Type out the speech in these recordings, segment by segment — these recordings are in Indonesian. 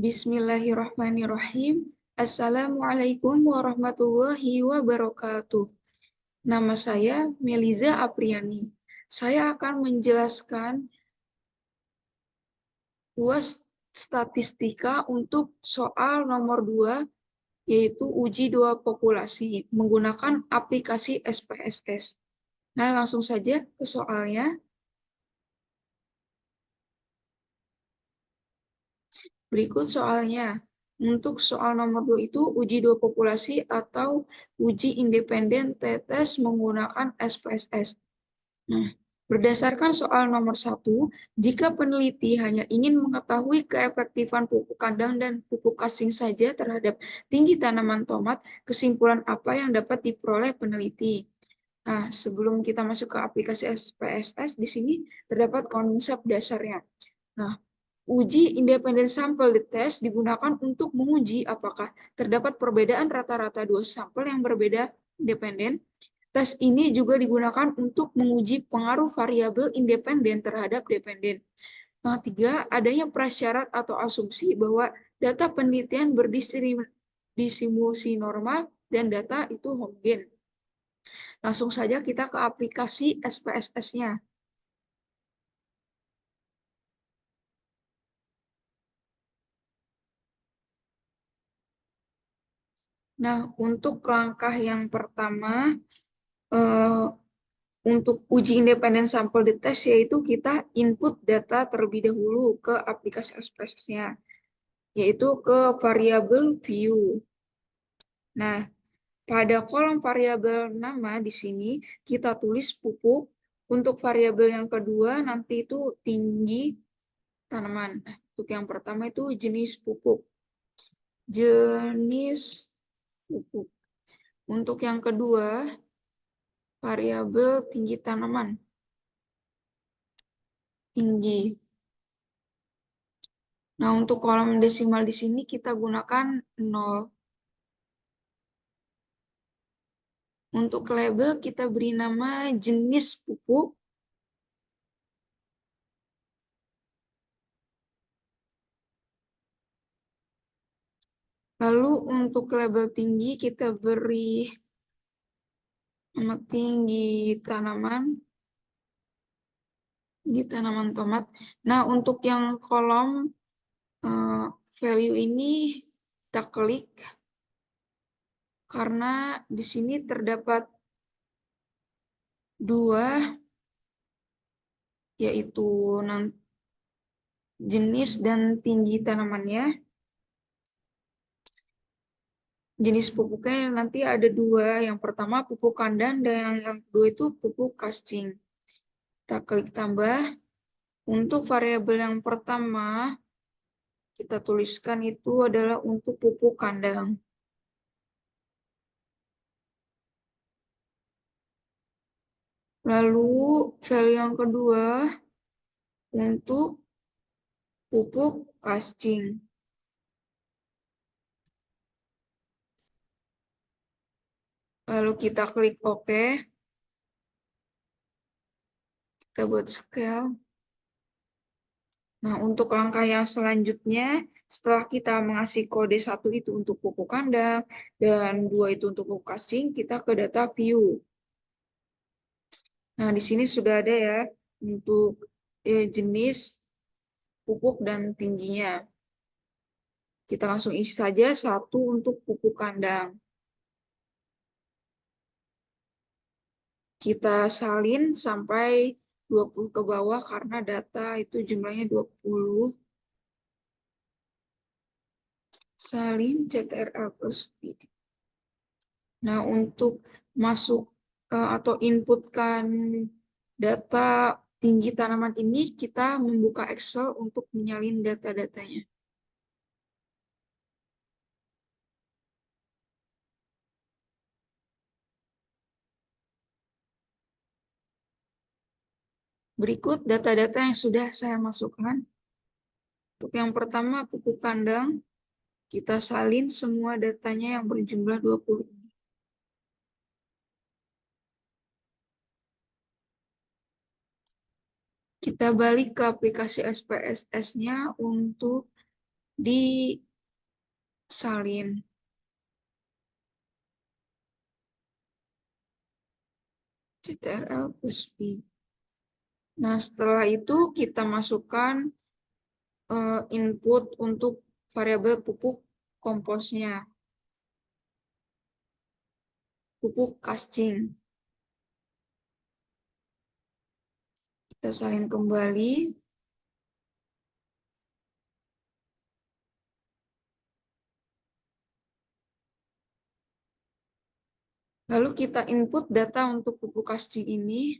Bismillahirrahmanirrahim. Assalamualaikum warahmatullahi wabarakatuh. Nama saya Meliza Apriani. Saya akan menjelaskan UAS statistika untuk soal nomor 2, yaitu uji dua populasi menggunakan aplikasi SPSS. Nah, langsung saja ke soalnya. Berikut soalnya. Untuk soal nomor 2 itu uji dua populasi atau uji independen tetes menggunakan SPSS. Nah, berdasarkan soal nomor 1, jika peneliti hanya ingin mengetahui keefektifan pupuk kandang dan pupuk kasing saja terhadap tinggi tanaman tomat, kesimpulan apa yang dapat diperoleh peneliti? Nah, sebelum kita masuk ke aplikasi SPSS, di sini terdapat konsep dasarnya. Nah, uji independen sampel test digunakan untuk menguji apakah terdapat perbedaan rata-rata dua sampel yang berbeda independen. Tes ini juga digunakan untuk menguji pengaruh variabel independen terhadap dependen. Yang ketiga, adanya prasyarat atau asumsi bahwa data penelitian berdistribusi normal dan data itu homogen. Langsung saja kita ke aplikasi SPSS-nya. Nah, untuk langkah yang pertama, eh, untuk uji independen sampel di tes, yaitu kita input data terlebih dahulu ke aplikasi SPSS-nya, yaitu ke variabel view. Nah, pada kolom variabel nama di sini kita tulis pupuk. Untuk variabel yang kedua nanti itu tinggi tanaman. Nah, untuk yang pertama itu jenis pupuk. Jenis pupuk. Untuk yang kedua, variabel tinggi tanaman. Tinggi. Nah, untuk kolom desimal di sini kita gunakan 0. Untuk label kita beri nama jenis pupuk. Lalu untuk label tinggi kita beri nama tinggi tanaman. Tinggi tanaman tomat. Nah, untuk yang kolom value ini kita klik karena di sini terdapat dua, yaitu jenis dan tinggi tanamannya. Jenis pupuknya nanti ada dua. Yang pertama pupuk kandang dan yang kedua itu pupuk kasting. Kita klik tambah. Untuk variabel yang pertama, kita tuliskan itu adalah untuk pupuk kandang. Lalu value yang kedua untuk pupuk kasting. Lalu kita klik OK. Kita buat scale. Nah, untuk langkah yang selanjutnya, setelah kita mengasih kode 1 itu untuk pupuk kandang, dan 2 itu untuk pupuk kasting, kita ke data view. Nah, di sini sudah ada ya, untuk jenis pupuk dan tingginya. Kita langsung isi saja 1 untuk pupuk kandang. Kita salin sampai 20 ke bawah karena data itu jumlahnya 20. Salin CTRL plus V. Nah, untuk masuk atau inputkan data tinggi tanaman ini, kita membuka Excel untuk menyalin data-datanya. Berikut data-data yang sudah saya masukkan. Untuk yang pertama, pupuk kandang. Kita salin semua datanya yang berjumlah 20 ini. Kita balik ke aplikasi SPSS-nya untuk disalin. CTRL plus B. Nah, setelah itu kita masukkan input untuk variabel pupuk komposnya, pupuk kascing. Kita salin kembali. Lalu kita input data untuk pupuk kascing ini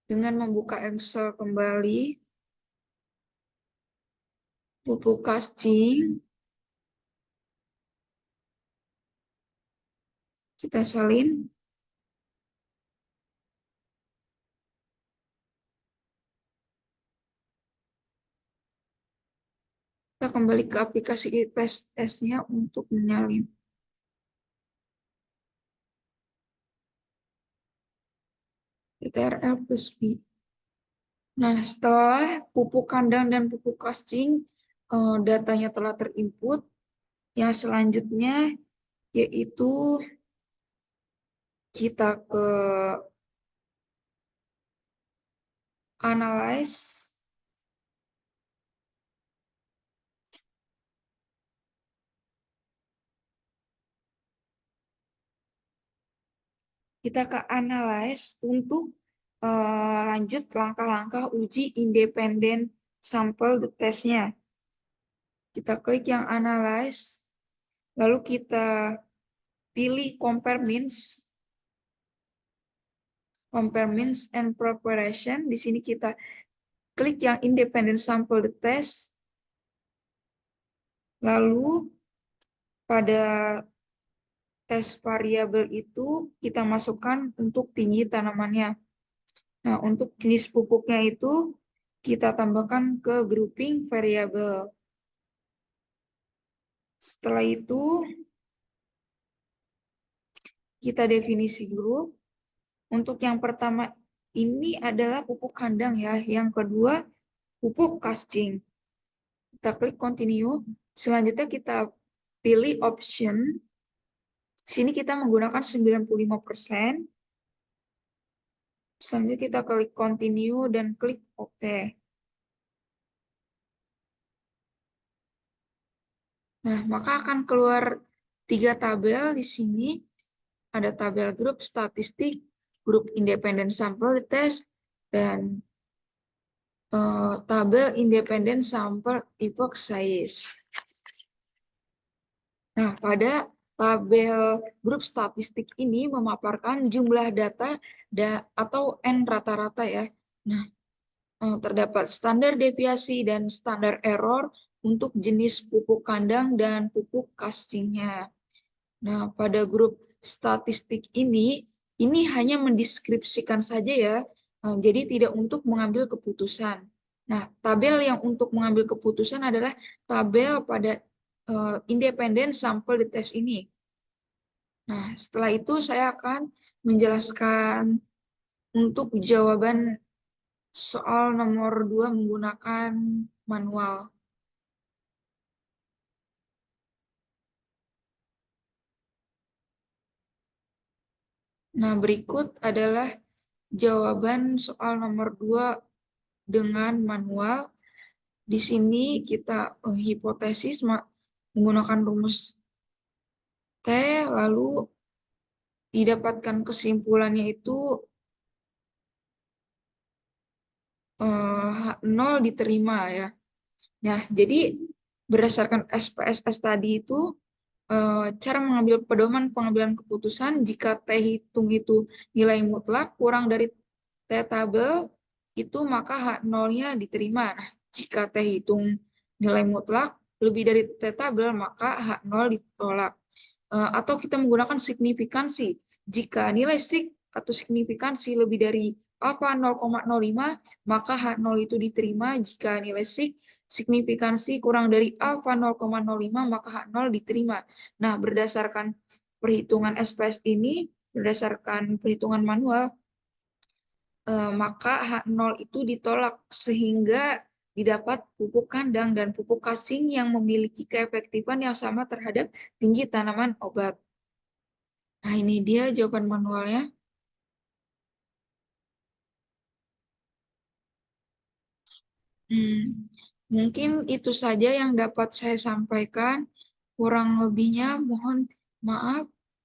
dengan membuka Excel kembali. Pupuk kascing. Kita salin. Kita kembali ke aplikasi IPS-nya untuk menyalin. CTRL plus B. Nah, setelah pupuk kandang dan pupuk kascing datanya telah terinput, yang selanjutnya yaitu kita ke analyze, untuk lanjut langkah-langkah uji independen sampel testnya. Kita klik yang analyze, lalu kita pilih compare means and preparation. Di sini kita klik yang independent sample test. Lalu pada tes variabel itu kita masukkan untuk tinggi tanamannya. Nah, untuk jenis pupuknya itu kita tambahkan ke grouping variabel. Setelah itu kita definisi grup. Untuk yang pertama ini adalah pupuk kandang ya. Yang kedua pupuk kascing. Kita klik continue. Selanjutnya kita pilih option. Sini kita menggunakan 95%. Selanjutnya kita klik continue dan klik OK. Nah, maka akan keluar 3 tabel di sini. Ada tabel grup statistik, grup independent sample test, dan tabel independent sample epoch size. Nah, pada tabel grup statistik ini memaparkan jumlah data atau N rata-rata ya. Nah, terdapat standar deviasi dan standar error untuk jenis pupuk kandang dan pupuk castingnya. Nah, pada grup statistik ini hanya mendeskripsikan saja ya, jadi tidak untuk mengambil keputusan. Nah, tabel yang untuk mengambil keputusan adalah tabel pada independen sampel di tes ini. Nah, setelah itu saya akan menjelaskan untuk jawaban soal nomor 2 menggunakan manual. Nah, berikut adalah jawaban soal nomor 2 dengan manual. Di sini kita hipotesis menggunakan rumus T, lalu didapatkan kesimpulannya itu H0 diterima ya. Nah, jadi berdasarkan SPSS tadi itu cara mengambil pedoman pengambilan keputusan jika T hitung itu nilai mutlak kurang dari T tabel itu maka H0-nya diterima. Nah, jika T hitung nilai mutlak lebih dari T tabel maka H0 ditolak. Atau kita menggunakan signifikansi. Jika nilai sig atau signifikansi lebih dari alfa 0,05 maka H0 itu diterima. Jika nilai signifikansi kurang dari alfa 0,05 maka H0 diterima. Nah, berdasarkan perhitungan SPS ini, berdasarkan perhitungan manual, maka H0 itu ditolak sehingga didapat pupuk kandang dan pupuk kasing yang memiliki keefektifan yang sama terhadap tinggi tanaman obat. Nah, ini dia jawaban manualnya. Hmm, mungkin itu saja yang dapat saya sampaikan. Kurang lebihnya mohon maaf.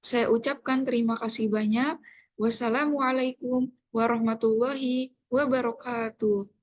Saya ucapkan terima kasih banyak. Wassalamualaikum warahmatullahi wabarakatuh.